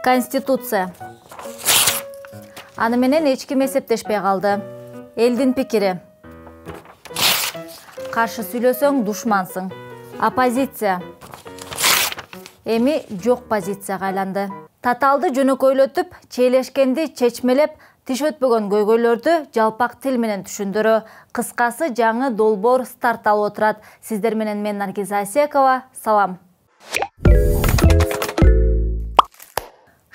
Конституция. Аны менен эч ким эсептешпей калды. Элдин пикири. Каршы сүйлөсөң душмансың. Оппозиция. Эми жок позицияга айланды. Таталды жөнөкөйлөтүп, чейлешкенди чечмелеп, тиш өтпөгөн көйгөйлөрдү жалпак тил менен түшүндүрүү. Кыскасы жаңы долбоор старт алып отурат. Сиздер менен мен Наргиз Асекова. Салам.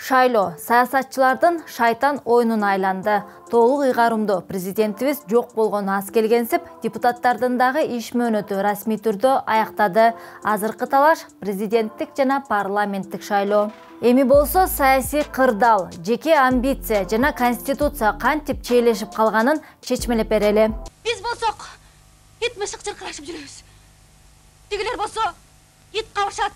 Шайлоо саясатчылардын шайтан оюнуна айланды. Толук ыйгарымдуу президентибиз жок болгону аз келгенсип, депутаттардын дагы иш мөөнөтү расмий түрдө аяктады. Азыркы талаш президенттик жана парламенттик шайлоо. Эми болсо саясий кырдал, жеке амбиция жана конституция кантип чейлешип калганын чечмелеп берели. Биз болсок, ит мышык чыркырашып жүрөбүз. Тигилер болсо, ит кабышат,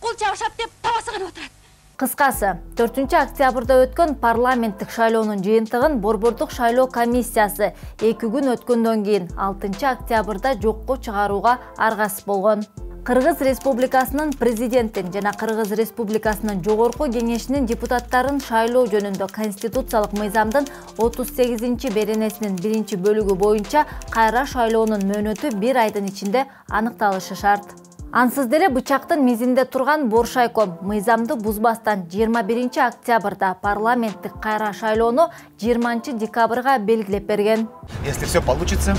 кул чабышат деп табасыгын отурат. Кыскасы, 4-октябрда өткөн парламенттик шайлоонун жыйынтыгын Борбордук шайлоо комиссиясы 2 күн өткөндөн кийин 6-октябрда жокко чыгарууга аргасыз болгон. Кыргыз Республикасынын президентин жана Кыргыз Республикасынын жогорку кеңешинин депутаттарын шайлоо жөнүндө конституциялык мыйзамдын 38 беренесинин 1-бөлүгү боюнча кайра шайлоонун мөөнөтү 1 айдын ичинде аныкталышы шарт. Ансыз деле бычактын мизинде турган Боршайком мыйзамды бузбастан 21 октябрда парламенттик кайра шайлоону 20 декабрга белгилеп берген. Если все получится,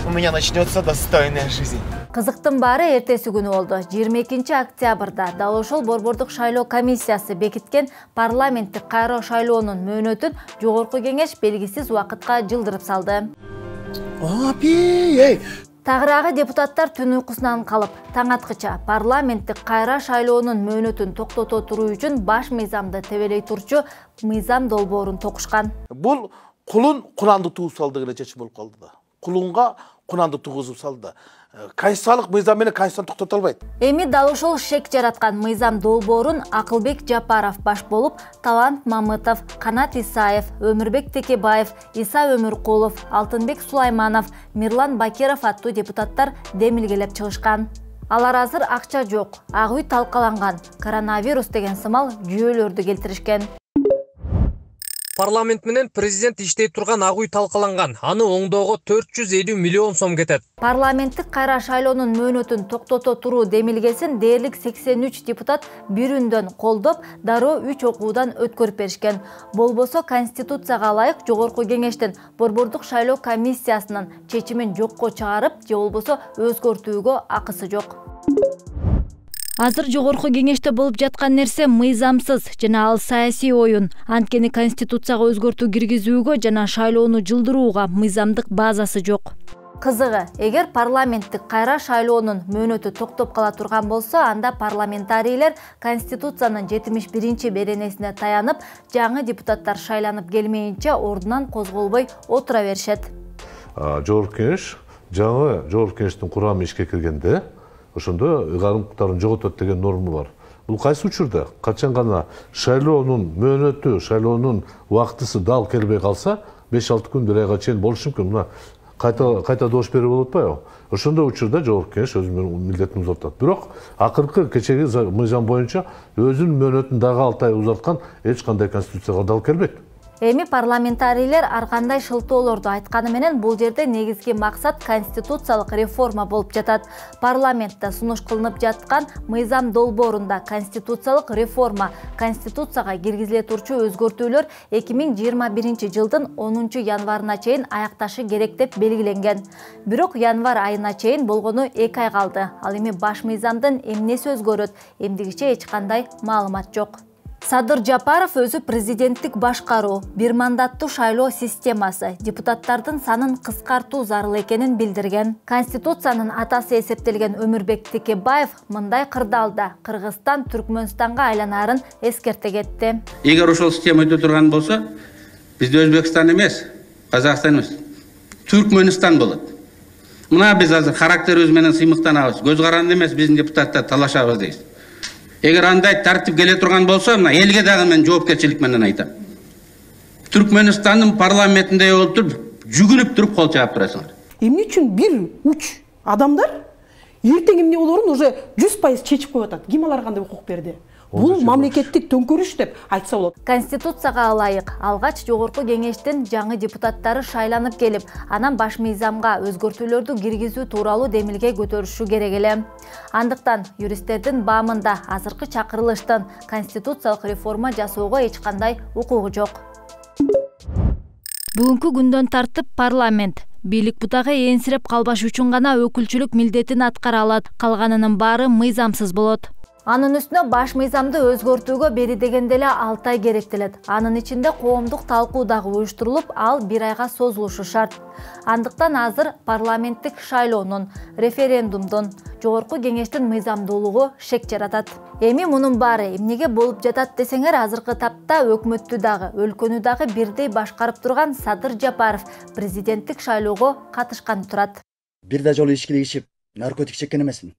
у меня начнется достойная жизнь. Кызыктын баары эртеси күнү болду. 22 октябрда дал ошол Борбордук шайлоо комиссиясы бекиткен парламенттик кайра шайлоонун мөөнөтүн жогорку кеңеш белгисиз убакытка жылдырып салды. Тагыраагы депутаттар түн уйкусунан калып, таң аткыча парламенттик кайра шайлоонун мөөнөтүн токтото туруу үчүн баш мыйзамды тебелей турчу мыйзам долбоорун токушкан. Бул кулун кунанды тугузуп салды эле чечим болуп калды да. Кулунга кунанды тугузуп салды. Конституциялык мыйзам менен конституцияны токтото албайт. Эми дал ошол шек жараткан мыйзам долбоорун Акылбек Жапаров баш болуп, Талант Мамытов, Канат Исаев, Өмүрбек Текебаев, Иса Өмүркулов, Алтынбек Сулайманов, Мирлан Бакиров аттуу депутаттар демилгелеп чыгышкан. Алар азыр акча жок, ак үй талкаланган, коронавирус деген сымал жүйөлөрдү келтиришкен. Парламент менен президент иштей турган ак үй талкаланган. Аны оңдоого 450 миллион сом кетет. Парламенттик кайра шайлоонун мөөнөтүн токтото туруу демилгесин дээрлик 83 депутат бир үндөн колдоп, дароо 3 окуудан өткөрүп беришкен. Болбосо конституцияга ылайык жогорку кеңештин Борбордук шайлоо комиссиясынын чечимин жокко чыгарып, же болбосо өзгөртүүгө акысы жок. Азыр жогорку кеңеште болуп жаткан нерсе мыйзамсыз жана ал саясий оюн. Анткени конституцияга өзгөртүү киргизүүгө жана шайлоону жылдырууга мыйзамдык базасы жок. Кызыгы, эгер парламенттик кайра шайлоонун мөөнөтү токтоп кала турган болсо, анда парламентарийлер конституциянын 71 беренесине таянып, жаңы депутаттар шайланып келмейинче ордунан козголбой отура беришет. Жогорку кеңеш, жаңы жогорку кеңештин курамы ишке киргенде ошондо ыйгарымдыктарын жоготот деген норма бар. Бул кайсы учурда качан гана шайлоонун мөөнөтү, шайлоонун убактысы дал келбей калса, 5-6 күн бир айга чейин болушу мүмкүн. Мына кайта добуш берүү болуп атпайбы? Ошондой учурда жогорку кеңеш өзүнүн милдетин узартат. Бирок акыркы кечеги мыйзам боюнча өзүнүн мөөнөтүн дагы 6 ай узарткан эч кандай конституцияга дал келбейт. Эми парламентарийлер ар кандай шылтоолорду айтканы менен бул жерде негизги максат конституциялык реформа болуп жатат. Парламентте сунуш кылынып жаткан мыйзам долбоорунда конституциялык реформа, конституцияга киргизиле турчу өзгөртүүлөр 2021 жылдын 10 январына чейин аякташы керек деп белгиленген. Бирок январ айына чейин болгону 2 ай калды. Ал эми баш мыйзамдын эмнеси өзгөрөт, эмдигиче эч кандай маалымат жок. Садыр Жапаров өзү президенттик башкаруу, бир мандаттуу шайлоо системасы, депутаттардын санын кыскартуу зарыл экенин билдирген. Конституциянын атасы эсептелген Өмүрбек Текебаев мындай кырдаалда Кыргызстан Түркмөнстанга айланарын эскерте кетти. Эгер ошол система өтө турган болсо, бизде Өзбекстан эмес, Казакстан эмес, Түркмөнстан болот. Мына биз азыр характерибиз менен сыймыктанабыз, көз каранды эмес биздин депутаттар талашабыз дейбиз. Эгер андай тартип келе турган болсо, мына элге дагы мен жоопкерчилик менен айтам. Түркмөнстандын парламентинде отуруп, жүгүнүп туруп кол чаап турасыңар. Эмне үчүн бир уч адамдар эртең эмне болорун уже 100% чечип коюп атат. Ким аларга кандай укук берди? Бул мамлекеттик төңкөрүш деп айтса болот. Конституцияга ылайык алгач жогорку кеңештин жаңы депутаттары шайланып келип, анан баш мыйзамга өзгөртүүлөрдү киргизүү тууралуу демилге көтөрүшү керек эле. Андыктан юристтердин баамында азыркы чакырылыштын конституциялык реформа жасоого эч кандай укугу жок. Бүгүнкү күндөн тартып парламент бийлик бутага энсирип калбаш үчүн гана өкүлчүлүк милдетин аткара алат, калганынын баары мыйзамсыз болот. Анын үстүнө баш мыйзамды өзгөртүүгө бери дегенде эле 6 ай керектелет. Анын ичинде коомдук талкуу дагы уюштурулуп, ал 1 айга созулушу шарт. Андыктан азыр парламенттик шайлоонун, референдумдун, жогорку кеңештин мыйзамдуулугу шек жаратат. Эми мунун баары эмнеге болуп жатат десеңер, азыркы тапта өкмөттү дагы, өлкөнү дагы бирдей башкарып турган Садыр Жапаров президенттик шайлоого катышкан турат. Бир да жолу ичкилик ичип, наркотик чеккен эмесмин.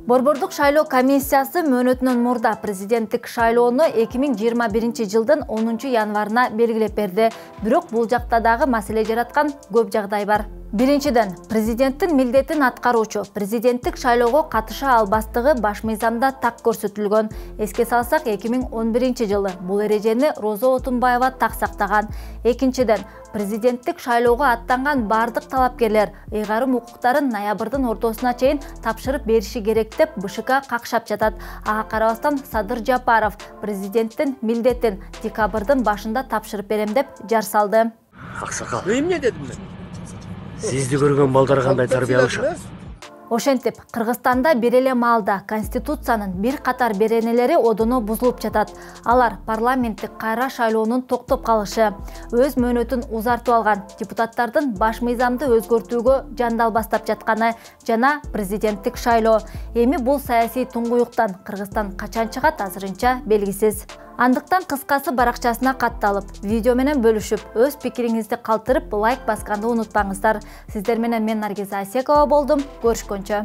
Борбордук шайлоо комиссиясы мөөнөтүнөн мурда президенттик шайлоону 2021 жылдын 10 январына белгилеп берди. Бирок бул жакта дагы маселе жараткан көп жагдай бар. Биринчиден, президенттин милдетин аткаруучу президенттик шайлоого катыша албастыгы баш мыйзамда так көрсөтүлгөн. Эске салсак, 2011 жылы бул эрежени Роза Отунбаева так сактаган. Экинчиден, президенттик шайлоого аттанган бардык талапкерлер ыйгарым укуктарын ноябрдын ортосуна чейин тапшырып бериши керек деп БШК какшап жатат. Ага карабастан Садыр Жапаров президенттин милдетин декабрдын башында тапшырып берем деп жар салды. Аксакал. Эмне дедим мен? Сизди көргөн балдар кандай тарбия алышат? Ошентип, Кыргызстанда бир эле маалда Конституциянын бир катар беренелери одоно бузулуп жатат. Алар парламенттик кайра шайлоонун токтоп калышы, өз мөөнөтүн узартып алган депутаттардын баш мыйзамды өзгөртүүгө жандал бастап жатканы жана президенттик шайлоо. Эми бул саясий туңгуюктан Кыргызстан качан чыгат азырынча белгисиз. Андыктан кыскасы баракчасына катталып, видео менен бөлүшүп, өз пикириңизди калтырып, лайк басканды унутпаңыздар. Сиздер менен мен Наргиза Асекова болдум. Көрүшкөнчө.